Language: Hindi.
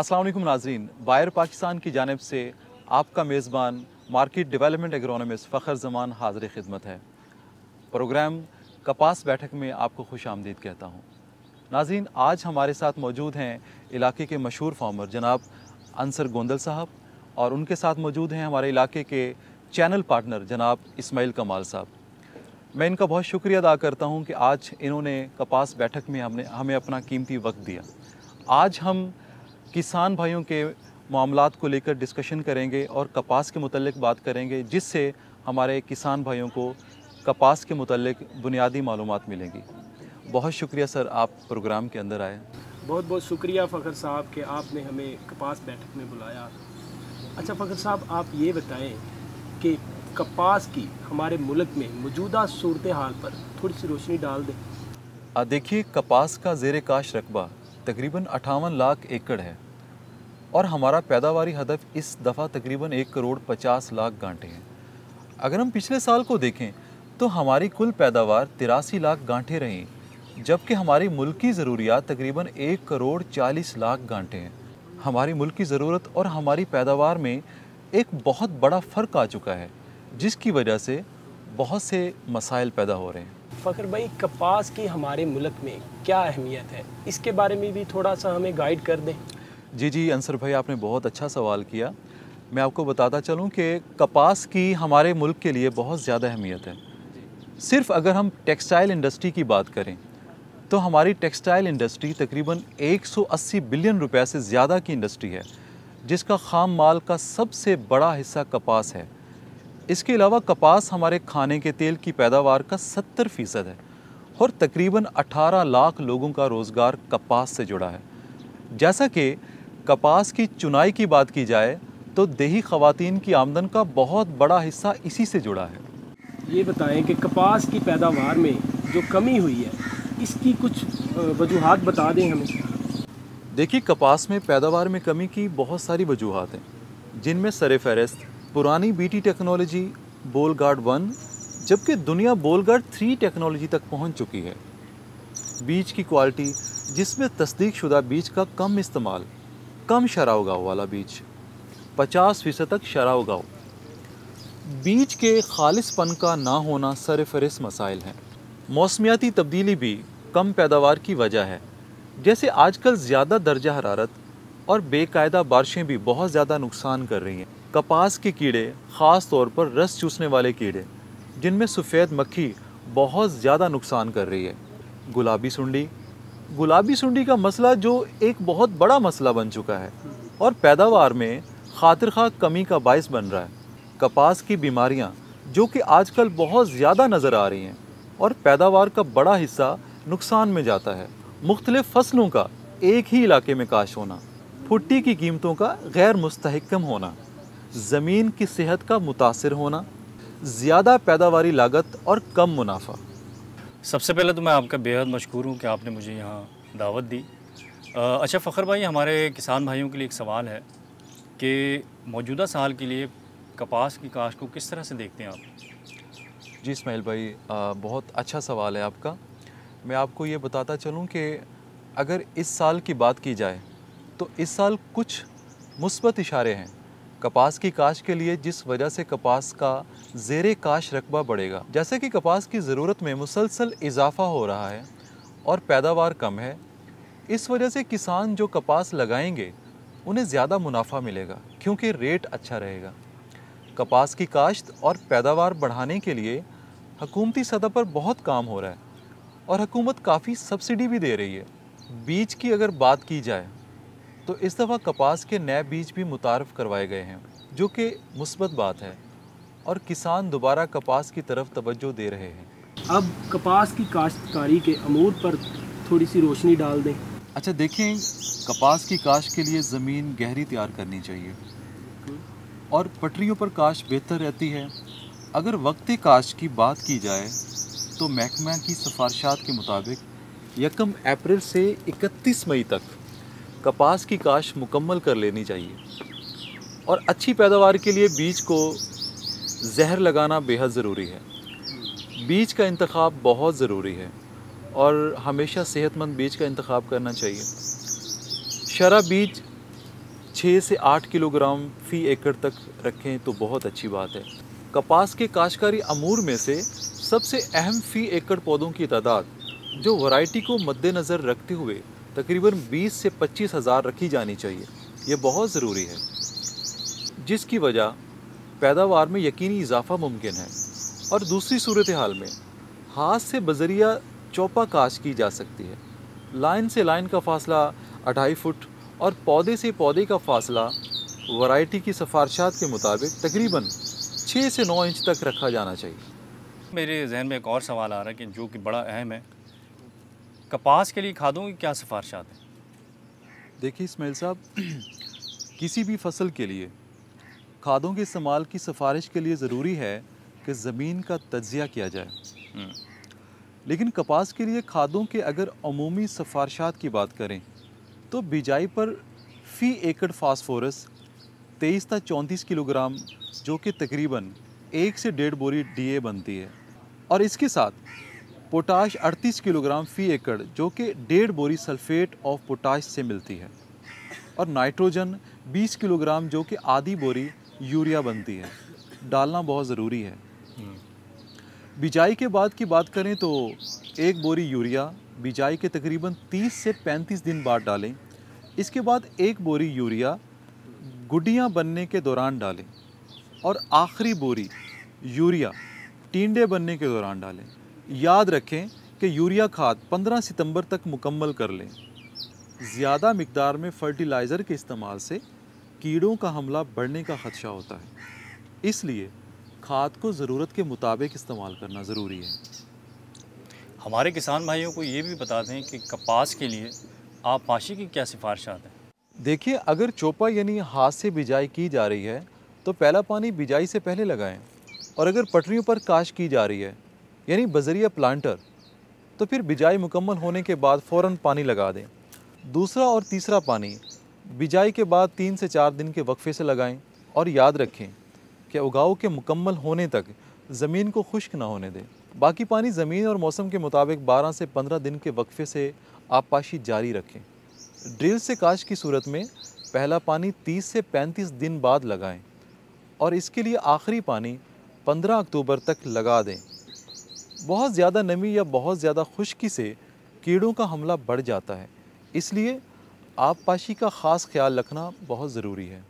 अस्सलाम वालेकुम नाज़रीन, बायर पाकिस्तान की जानिब से आपका मेज़बान मार्केट डेवलपमेंट एग्रोनॉमिस्ट फ़खर ज़मान हाज़िर खिदमत है। प्रोग्राम कपास बैठक में आपको खुश आमदीद कहता हूँ। नाज़रीन, आज हमारे साथ मौजूद हैं इलाके के मशहूर फार्मर जनाब अंसर गोंदल साहब, और उनके साथ मौजूद हैं हमारे इलाके के चैनल पार्टनर जनाब इस्माइल कमाल साहब। मैं इनका बहुत शुक्रिया अदा करता हूँ कि आज इन्होंने कपास बैठक में हमें अपना कीमती वक्त दिया। आज हम किसान भाइयों के मामलात को लेकर डिस्कशन करेंगे और कपास के मुतल्लिक बात करेंगे, जिससे हमारे किसान भाइयों को कपास के मुतल्लिक बुनियादी मालूमात मिलेंगी। बहुत शुक्रिया सर, आप प्रोग्राम के अंदर आए। बहुत बहुत शुक्रिया फ़खर साहब कि आपने हमें कपास बैठक में बुलाया। अच्छा फ़खर साहब, आप ये बताएं कि कपास की हमारे मुल्क में मौजूदा सूरत हाल पर थोड़ी सी रोशनी डाल दें। देखिए, कपास का ज़ेर काश रकबा तकरीबन 58 लाख एकड़ है और हमारा पैदावारी हदफ इस दफ़ा तकरीबन 1 करोड़ 50 लाख गांठे हैं। अगर हम पिछले साल को देखें तो हमारी कुल पैदावार 83 लाख गांठे रहीं, जबकि हमारी मुल्की ज़रूरियात तकरीबन 1 करोड़ 40 लाख गांठे हैं। हमारी मुल्की ज़रूरत और हमारी पैदावार में एक बहुत बड़ा फ़र्क आ चुका है, जिसकी वजह से बहुत से मसाइल पैदा हो रहे हैं। फ़खर भाई, कपास की हमारे मुल्क में क्या अहमियत है, इसके बारे में भी थोड़ा सा हमें गाइड कर दें। जी अंसर भाई, आपने बहुत अच्छा सवाल किया। मैं आपको बताता चलूं कि कपास की हमारे मुल्क के लिए बहुत ज़्यादा अहमियत है। सिर्फ अगर हम टेक्सटाइल इंडस्ट्री की बात करें तो हमारी टेक्सटाइल इंडस्ट्री तकरीबन 180 बिलियन रुपए से ज़्यादा की इंडस्ट्री है, जिसका खाम माल का सबसे बड़ा हिस्सा कपास है। इसके अलावा कपास हमारे खाने के तेल की पैदावार का 70% है और तकरीबन 18 लाख लोगों का रोज़गार कपास से जुड़ा है। जैसा कि कपास की चुनाई की बात की जाए तो देही ख़वातीन की आमदन का बहुत बड़ा हिस्सा इसी से जुड़ा है। ये बताएं कि कपास की पैदावार में जो कमी हुई है, इसकी कुछ वजूहात बता दें हमें। देखिए, कपास में पैदावार में कमी की बहुत सारी वजूहात हैं, जिनमें सरफ़हरिस्त पुरानी बीटी टेक्नोलॉजी बोलगार्ड 1, जबकि दुनिया बोलगार्ड 3 टेक्नोलॉजी तक पहुंच चुकी है। बीज की क्वालिटी, जिसमें तस्दीक शुदा बीज का कम इस्तेमाल, कम शरा उगाव वाला बीज 50% तक शरा उगाव, बीज के खालिसपन का ना होना सरफ़हरिस्त मसाइल हैं। मौसमियाती तब्दीली भी कम पैदावार की वजह है, जैसे आजकल ज़्यादा दर्जा हरारत और बेकायदा बारिशें भी बहुत ज़्यादा नुकसान कर रही हैं। कपास के कीड़े, ख़ास तौर पर रस चूसने वाले कीड़े, जिनमें सफ़ेद मक्खी बहुत ज़्यादा नुकसान कर रही है। गुलाबी सुंडी का मसला जो एक बहुत बड़ा मसला बन चुका है और पैदावार में खातिर खा कमी का बायस बन रहा है। कपास की बीमारियां, जो कि आजकल बहुत ज़्यादा नज़र आ रही हैं और पैदावार का बड़ा हिस्सा नुकसान में जाता है। मुख्तलिफ फसलों का एक ही इलाके में काश होना, भुट्टी की कीमतों का गैर मुस्तहकम होना, ज़मीन की सेहत का मुतासिर होना, ज़्यादा पैदावारी लागत और कम मुनाफा। सबसे पहले तो मैं आपका बेहद मशकूर हूँ कि आपने मुझे यहाँ दावत दी। अच्छा फ़खर भाई, हमारे किसान भाइयों के लिए एक सवाल है कि मौजूदा साल के लिए कपास की काश्त को किस तरह से देखते हैं आप? जी इस्माइल भाई, बहुत अच्छा सवाल है आपका। मैं आपको ये बताता चलूँ कि अगर इस साल की बात की जाए तो इस साल कुछ मुस्बत इशारे हैं कपास की काश्त के लिए, जिस वजह से कपास का ज़ेरे काश रकबा बढ़ेगा। जैसे कि कपास की ज़रूरत में मुसलसल इजाफ़ा हो रहा है और पैदावार कम है, इस वजह से किसान जो कपास लगाएंगे उन्हें ज़्यादा मुनाफा मिलेगा क्योंकि रेट अच्छा रहेगा। कपास की काश्त और पैदावार बढ़ाने के लिए हुकूमती सतह पर बहुत काम हो रहा है और हुकूमत काफ़ी सब्सिडी भी दे रही है। बीज की अगर बात की जाए तो इस दफ़ा कपास के नए बीज भी मुतारफ़ करवाए गए हैं, जो कि मुस्बत बात है और किसान दोबारा कपास की तरफ तवज्जो दे रहे हैं। अब कपास की काश्तकारी के अमूर पर थोड़ी सी रोशनी डाल दें। अच्छा देखिए, कपास की काश्त के लिए ज़मीन गहरी तैयार करनी चाहिए और पटरियों पर काश्त बेहतर रहती है। अगर वक्त काश्त की बात की जाए तो महकमा की सिफारिशात के मुताबिक 1 अप्रैल से 31 मई तक कपास की काश्त मुकम्मल कर लेनी चाहिए और अच्छी पैदावार के लिए बीज को जहर लगाना बेहद ज़रूरी है। बीज का इंतखाब बहुत ज़रूरी है और हमेशा सेहतमंद बीज का इंतखाब करना चाहिए। शरा बीज 6 से 8 किलोग्राम फ़ी एकड़ तक रखें तो बहुत अच्छी बात है। कपास के काश्तकारी अमूर में से सबसे अहम फ़ी एकड़ पौधों की तादाद जो वैरायटी को मद्देनज़र रखते हुए तकरीबन 20 से 25 हज़ार रखी जानी चाहिए। ये बहुत ज़रूरी है, जिसकी वजह पैदावार में यकीनी इजाफा मुमकिन है। और दूसरी सूरत हाल में हाथ से बजरिया चौपा काश की जा सकती है। लाइन से लाइन का फासला 2.5 फुट और पौधे से पौधे का फासला वैरायटी की सिफारिशात के मुताबिक तकरीबन 6 से 9 इंच तक रखा जाना चाहिए। मेरे जहन में एक और सवाल आ रहा है कि जो कि बड़ा अहम है, कपास के लिए खादों की क्या सिफारिशात हैं? देखिए इस्माइल साहब, किसी भी फसल के लिए खादों के इस्तेमाल की सिफारिश के लिए ज़रूरी है कि ज़मीन का तज्ज़िया किया जाए। लेकिन कपास के लिए खादों के अगर अमूमी सिफारिशात की बात करें तो बिजाई पर फ़ी एकड़ फास्फोरस 23 से 34 किलोग्राम जो कि तकरीबन 1 से 1.5 बोरी DA बनती है, और इसके साथ पोटाश 38 किलोग्राम फ़ी एकड़ जो कि 1.5 बोरी सल्फेट ऑफ पोटाश से मिलती है, और नाइट्रोजन 20 किलोग्राम जो कि आधी बोरी यूरिया बनती है, डालना बहुत ज़रूरी है। बिजाई के बाद की बात करें तो 1 बोरी यूरिया बिजाई के तकरीबन 30 से 35 दिन बाद डालें। इसके बाद 1 बोरी यूरिया गुड्डियाँ बनने के दौरान डालें, और आखिरी बोरी यूरिया टींडे बनने के दौरान डालें। याद रखें कि यूरिया खाद 15 सितंबर तक मुकम्मल कर लें। ज़्यादा मिकदार में फर्टिलाइज़र के इस्तेमाल से कीड़ों का हमला बढ़ने का ख़दशा होता है, इसलिए खाद को ज़रूरत के मुताबिक इस्तेमाल करना ज़रूरी है। हमारे किसान भाइयों को ये भी बता दें कि कपास के लिए आबपाशी की क्या सिफारिशात हैं? देखिए, अगर चोपा यानी हाथ से बिजाई की जा रही है तो पहला पानी बिजाई से पहले लगाएं, और अगर पटरियों पर काश की जा रही है यानी बजरिया प्लांटर, तो फिर बिजाई मुकम्मल होने के बाद फ़ौरन पानी लगा दें। दूसरा और तीसरा पानी बिजाई के बाद 3 से 4 दिन के वक्फे से लगाएं, और याद रखें कि उगाव के मुकम्मल होने तक ज़मीन को खुश्क ना होने दें। बाकी पानी ज़मीन और मौसम के मुताबिक 12 से 15 दिन के वक्फे से आबपाशी जारी रखें। ड्रिल से काश की सूरत में पहला पानी 30 से 35 दिन बाद लगाएं, और इसके लिए आखिरी पानी 15 अक्टूबर तक लगा दें। बहुत ज़्यादा नमी या बहुत ज़्यादा खुश्की से कीड़ों का हमला बढ़ जाता है, इसलिए आबपाशी का ख़ास ख्याल रखना बहुत ज़रूरी है।